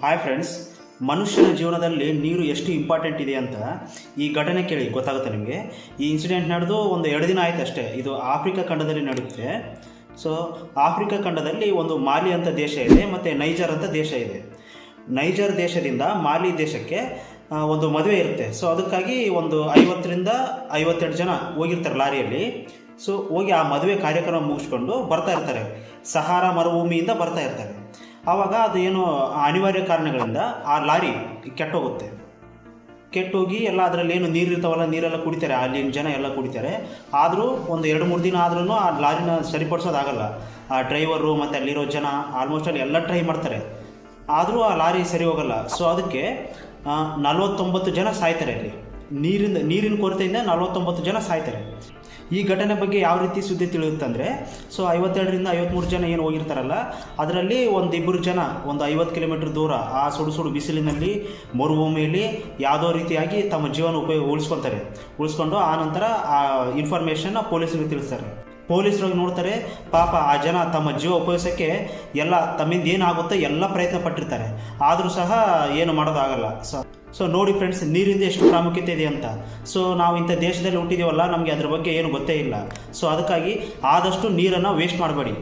Hi friends, ಮನುಷ್ಯನ ಜೀವನದಲ್ಲಿ ನೀರು ಎಷ್ಟು ಇಂಪಾರ್ಟೆಂಟ್ ಇದೆ ಅಂತ ಈ ಘಟನೆ ಕೇಳಿ ಗೊತ್ತಾಗುತ್ತೆ ನಿಮಗೆ. ಈ ಇನ್ಸಿಡೆಂಟ್ ನಡೆದು ಒಂದು 2 ದಿನ ಆಯ್ತು ಅಷ್ಟೇ. ಇದು ಆಫ್ರಿಕಾ ಖಂಡದಲ್ಲಿ ನಡೆಯುತ್ತೆ. ಸೊ ಆಫ್ರಿಕಾ ಖಂಡದಲ್ಲಿ ಒಂದು ಮಾಲಿ ಅಂತ ದೇಶ ಇದೆ ಮತ್ತು ನೈಜರ್ ಅಂತ ದೇಶ ಇದೆ. ನೈಜರ್ ದೇಶದಿಂದ ಮಾಲಿ ದೇಶಕ್ಕೆ ಒಂದು ಮದುವೆ ಇರುತ್ತೆ. ಸೊ ಅದಕ್ಕಾಗಿ ಒಂದು 50ರಿಂದ 52 ಜನ ಹೋಗಿರ್ತಾರೆ ಲಾರಿಯಲ್ಲಿ. ಸೊ ಹೋಗಿ ಆ ಮದುವೆ ಕಾರ್ಯಕ್ರಮ ಮುಗಿಸ್ಕೊಂಡು ಬರ್ತಾ ಇರ್ತಾರೆ. ಸಹಾರಾ ಮರುಭೂಮಿಯಿಂದ ಬರ್ತಾ ಇರ್ತಾರೆ. ಆವಾಗ ಅದು ಏನು ಅನಿವಾರ್ಯ ಕಾರಣಗಳಿಂದ ಆ ಲಾರಿ ಕೆಟ್ಟೋಗುತ್ತೆ. ಕೆಟ್ಟೋಗಿ ಎಲ್ಲ ಅದರಲ್ಲಿ ಏನು ನೀರು ಇರ್ತಾವಲ್ಲ, ನೀರೆಲ್ಲ ಕುಡಿತಾರೆ, ಅಲ್ಲಿನ ಜನ ಎಲ್ಲ ಕುಡಿತಾರೆ. ಆದರೂ ಒಂದು 2-3 ದಿನ ಆದ್ರೂ ಆ ಲಾರಿನ ಸರಿಪಡಿಸೋದಾಗಲ್ಲ. ಆ ಡ್ರೈವರು ಮತ್ತು ಅಲ್ಲಿರೋ ಜನ ಆಲ್ಮೋಸ್ಟ್ ಅಲ್ಲಿ ಎಲ್ಲ ಟ್ರೈ ಮಾಡ್ತಾರೆ, ಆದರೂ ಆ ಲಾರಿ ಸರಿ ಹೋಗಲ್ಲ. ಸೊ ಅದಕ್ಕೆ 49 ಜನ ಸಾಯ್ತಾರೆ. ಅಲ್ಲಿ ನೀರಿನ ಕೊರತೆಯಿಂದ 49 ಜನ ಸಾಯ್ತಾರೆ. ಈ ಘಟನೆ ಬಗ್ಗೆ ಯಾವ ರೀತಿ ಸುದ್ದಿ ತಿಳಿಯುತ್ತಂದರೆ, ಸೊ 52ರಿಂದ 53 ಜನ ಏನು ಹೋಗಿರ್ತಾರಲ್ಲ, ಅದರಲ್ಲಿ ಒಂದಿಬ್ಬರು ಜನ ಒಂದು 50 ಕಿಲೋಮೀಟ್ರ್ ದೂರ ಆ ಸುಡು ಬಿಸಿಲಿನಲ್ಲಿ ಮರುಭೂಮಿಯಲ್ಲಿ ಯಾವುದೋ ರೀತಿಯಾಗಿ ತಮ್ಮ ಜೀವನ ಉಳಿಸ್ಕೊಂಡು ಆ ನಂತರ ಆ ಇನ್ಫಾರ್ಮೇಷನ್ನ ಪೊಲೀಸರಿಗೆ ತಿಳಿಸ್ತಾರೆ. ಪೊಲೀಸರಿಗೆ ನೋಡ್ತಾರೆ, ಪಾಪ ಆ ಜನ ತಮ್ಮ ಜೀವ ಉಪಯೋಗಿಸೋಕ್ಕೆ ಎಲ್ಲ ತಮ್ಮಿಂದ ಏನಾಗುತ್ತೋ ಎಲ್ಲ ಪ್ರಯತ್ನ ಪಟ್ಟಿರ್ತಾರೆ, ಆದರೂ ಸಹ ಏನು ಮಾಡೋದಾಗಲ್ಲ. ಸೊ ನೋಡಿ ಫ್ರೆಂಡ್ಸ್, ನೀರಿಂದ ಎಷ್ಟು ಪ್ರಾಮುಖ್ಯತೆ ಇದೆ ಅಂತ. ಸೊ ನಾವು ಇಂಥ ದೇಶದಲ್ಲಿ ಹುಟ್ಟಿದ್ದೀವಲ್ಲ, ನಮಗೆ ಅದ್ರ ಬಗ್ಗೆ ಏನು ಗೊತ್ತೇ ಇಲ್ಲ. ಸೊ ಅದಕ್ಕಾಗಿ ಆದಷ್ಟು ನೀರನ್ನು ವೇಸ್ಟ್ ಮಾಡಬೇಡಿ.